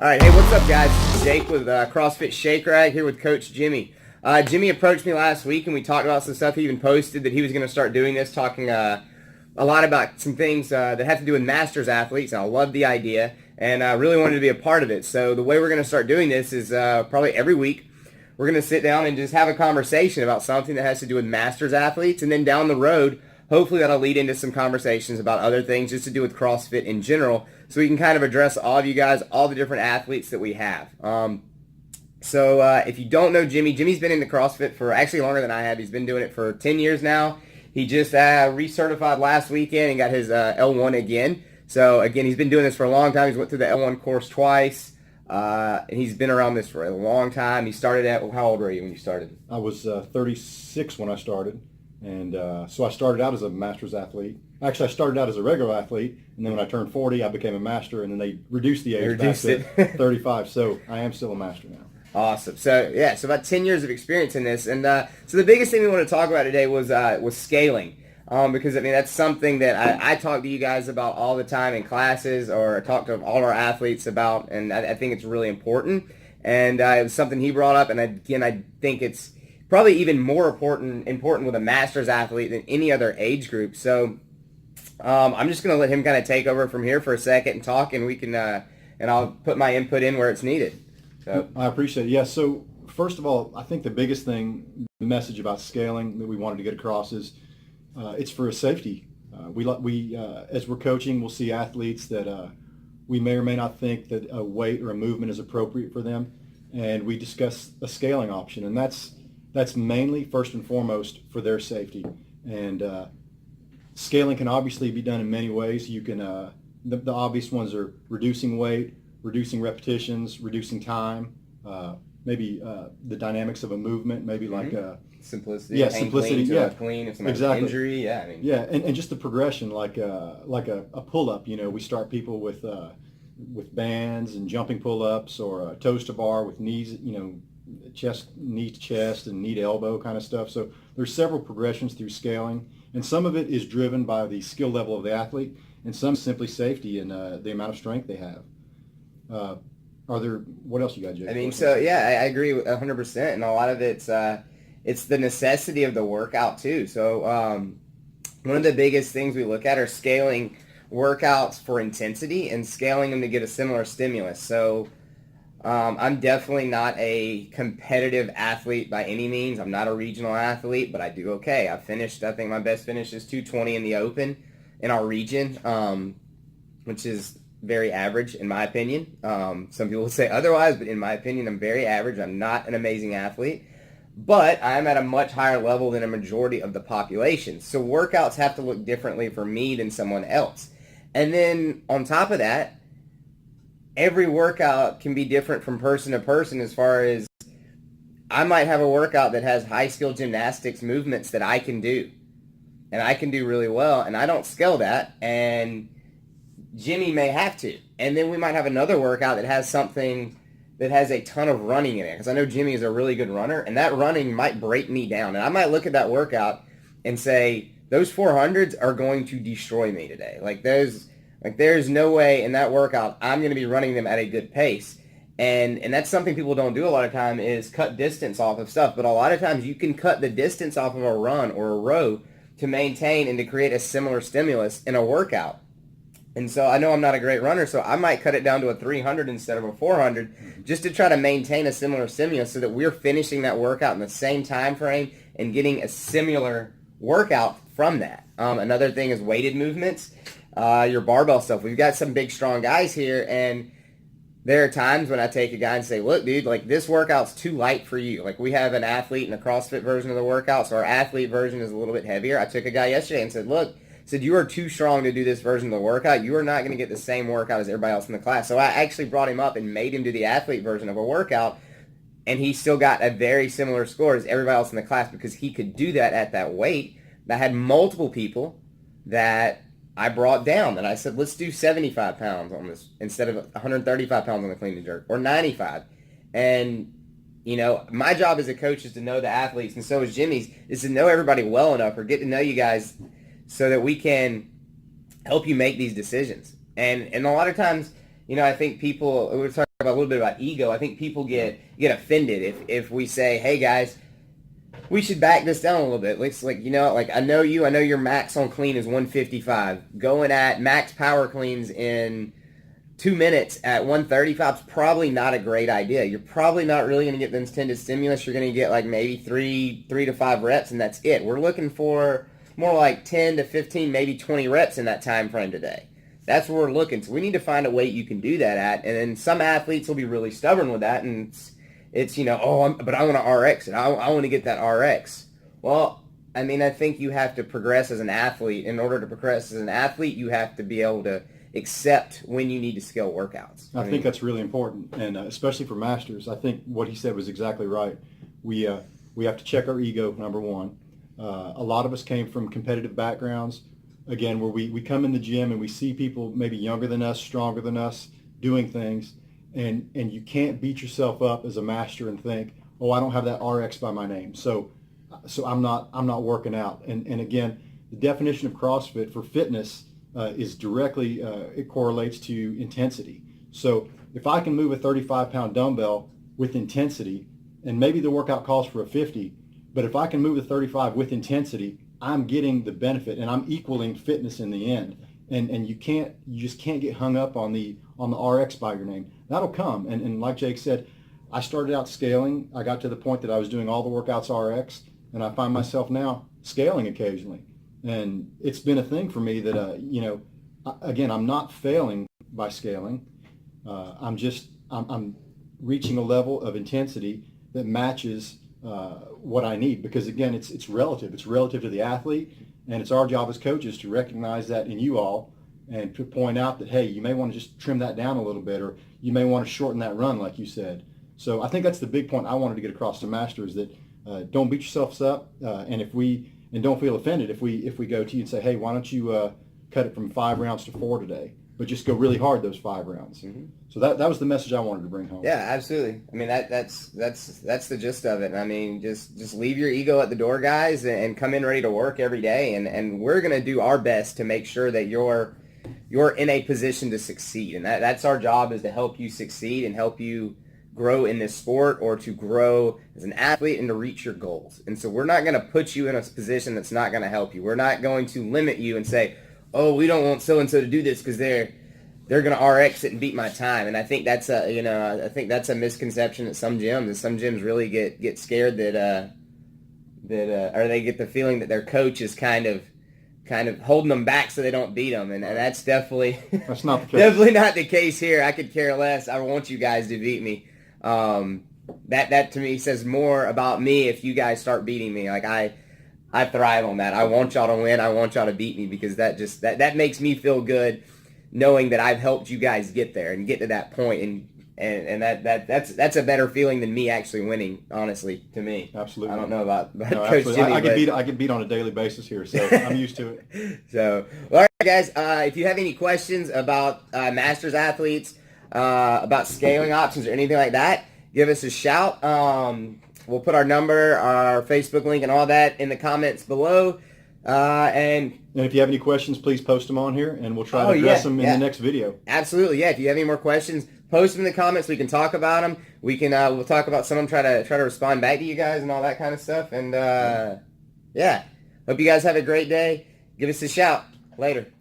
All right, hey, what's up, guys? This is Jake with CrossFit Shake Rag here with Coach Jimmy. Jimmy approached me last week, and we talked about some stuff. He even posted that he was going to start doing this, talking a lot about some things that have to do with masters athletes, and I love the idea, and I really wanted to be a part of it. So the way we're going to start doing this is probably every week, we're going to sit down and just have a conversation about something that has to do with masters athletes, and then down the road, hopefully that'll lead into some conversations about other things just to do with CrossFit in general, so we can kind of address all of you guys, all the different athletes that we have. So if you don't know Jimmy, Jimmy's been into CrossFit for actually longer than I have. He's been doing it for 10 years now. He just recertified last weekend and got his L1 again. So again, he's been doing this for a long time. He's went through the L1 course twice. And he's been around this for a long time. He started at, how old were you when you started? I was 36 when I started. And so I started out as a master's athlete. Actually, I started out as a regular athlete, and then when I turned 40, I became a master, and then they reduced the age back to 35. So I am still a master now. Awesome. So yeah, so about 10 years of experience in this, and so the biggest thing we want to talk about today was scaling, because I mean that's something that I talk to you guys about all the time in classes, or I talk to all our athletes about, and I think it's really important. And it was something he brought up, and again, I think it's probably even more important with a master's athlete than any other age group. So I'm just going to let him kind of take over from here for a second and talk, and we can and I'll put my input in where it's needed. So I appreciate it. Yeah. So first of all, I think the biggest thing, the message about scaling that we wanted to get across is it's for safety. We as we're coaching, we'll see athletes that we may or may not think that a weight or a movement is appropriate for them, and we discuss a scaling option, and that's mainly first and foremost for their safety. And scaling can obviously be done in many ways. You can the obvious ones are reducing weight, reducing repetitions, reducing time, maybe the dynamics of a movement, maybe like simplicity. Yeah, simplicity. Yeah, clean. If someone's exactly. Injury. Yeah, I mean. Yeah, and just the progression, like a pull-up. You know, we start people with bands and jumping pull-ups, or toes to bar with knees. You know, chest, knee to chest, and knee to elbow kind of stuff. So there's several progressions through scaling, and some of it is driven by the skill level of the athlete, and some simply safety and the amount of strength they have. What else you got, Jake? I mean, so yeah, I agree 100%, and a lot of it's the necessity of the workout too. So one of the biggest things we look at are scaling workouts for intensity and scaling them to get a similar stimulus. So I'm definitely not a competitive athlete by any means. I'm not a regional athlete, but I do okay. I think my best finish is 220 in the open in our region, which is very average in my opinion. Some people will say otherwise, but in my opinion, I'm very average. I'm not an amazing athlete, but I'm at a much higher level than a majority of the population. So workouts have to look differently for me than someone else. And then on top of that, every workout can be different from person to person, as far as I might have a workout that has high skill gymnastics movements that I can do, and I can do really well, and I don't scale that, and Jimmy may have to. And then we might have another workout that has something that has a ton of running in it, because I know Jimmy is a really good runner, and that running might break me down, and I might look at that workout and say, those 400s are going to destroy me today. There's no way in that workout I'm going to be running them at a good pace. And that's something people don't do a lot of time, is cut distance off of stuff. But a lot of times you can cut the distance off of a run or a row to maintain and to create a similar stimulus in a workout. And so I know I'm not a great runner, so I might cut it down to a 300 instead of a 400 just to try to maintain a similar stimulus so that we're finishing that workout in the same time frame and getting a similar workout from that. Another thing is weighted movements. Your barbell stuff. We've got some big, strong guys here, and there are times when I take a guy and say, look, dude, like this workout's too light for you. Like we have an athlete in a CrossFit version of the workout, so our athlete version is a little bit heavier. I took a guy yesterday and said, look, you are too strong to do this version of the workout. You are not going to get the same workout as everybody else in the class. So I actually brought him up and made him do the athlete version of a workout, and he still got a very similar score as everybody else in the class because he could do that at that weight. I had multiple people that I brought down, and I said, let's do 75 pounds on this instead of 135 pounds on the clean and jerk, or 95. And, you know, my job as a coach is to know the athletes, and so is Jimmy's, is to know everybody well enough or get to know you guys so that we can help you make these decisions. And a lot of times, you know, I think people, we were talking about a little bit about ego. I think people get offended if we say, hey guys, we should back this down a little bit. It's like, I know your max on clean is 155. Going at max power cleans in 2 minutes at 135 is probably not a great idea. You're probably not really going to get the intended stimulus. You're going to get like maybe three to 5 reps, and that's it. We're looking for more like 10 to 15, maybe 20 reps in that time frame today. That's what we're looking. So we need to find a weight you can do that at. And then some athletes will be really stubborn with that, and it's but I want to RX it. I want to get that RX. Well, I mean, I think you have to progress as an athlete. In order to progress as an athlete, you have to be able to accept when you need to scale workouts. I think that's really important, and especially for masters. I think what he said was exactly right. We have to check our ego, number one. A lot of us came from competitive backgrounds, again, where we come in the gym and we see people maybe younger than us, stronger than us, doing things, and you can't beat yourself up as a master and think, oh, I don't have that RX by my name, so I'm not working out. And again, the definition of CrossFit for fitness is directly, it correlates to intensity. So if I can move a 35-pound dumbbell with intensity, and maybe the workout calls for a 50, but if I can move the 35 with intensity, I'm getting the benefit, and I'm equaling fitness in the end. And you just can't get hung up on the RX by your name. That'll come. And like Jake said, I started out scaling. I got to the point that I was doing all the workouts RX, and I find myself now scaling occasionally. And it's been a thing for me that, again, I'm not failing by scaling. I'm reaching a level of intensity that matches what I need, because again, it's relative. It's relative to the athlete, and it's our job as coaches to recognize that in you all and to point out that, hey, you may want to just trim that down a little bit, or you may want to shorten that run, like you said. So I think that's the big point I wanted to get across to masters, that don't beat yourselves up, and don't feel offended if we go to you and say, hey, why don't you cut it from 5 rounds to 4 today, but just go really hard those 5 rounds. Mm-hmm. So that was the message I wanted to bring home. Yeah, absolutely. I mean, that's the gist of it. I mean, just leave your ego at the door, guys, and come in ready to work every day. And we're going to do our best to make sure that you're in a position to succeed. And that's our job, is to help you succeed and help you grow in this sport, or to grow as an athlete and to reach your goals. And so we're not going to put you in a position that's not going to help you. We're not going to limit you and say, oh, we don't want so-and-so to do this because they're going to RX it and beat my time. And I think that's a misconception at some gyms. And some gyms really get scared that or they get the feeling that their coach is kind of holding them back so they don't beat them. And that's definitely that's not the case. Definitely not the case here. I could care less. I want you guys to beat me. That to me says more about me if you guys start beating me. Like I thrive on that. I want y'all to win. I want y'all to beat me, because that makes me feel good, knowing that I've helped you guys get there and get to that point, and that's a better feeling than me actually winning, honestly, to me. Absolutely. I don't know about no, Coach Jimmy. I get beat on a daily basis here, so I'm used to it. So, all right, guys, if you have any questions about Masters athletes, about scaling options or anything like that, give us a shout. We'll put our number, our Facebook link, and all that in the comments below. And if you have any questions, please post them on here, and we'll try to address them in the next video. Absolutely, yeah. If you have any more questions, post them in the comments. We can talk about them. We can we'll talk about some of them. Try to respond back to you guys and all that kind of stuff. And hope you guys have a great day. Give us a shout later.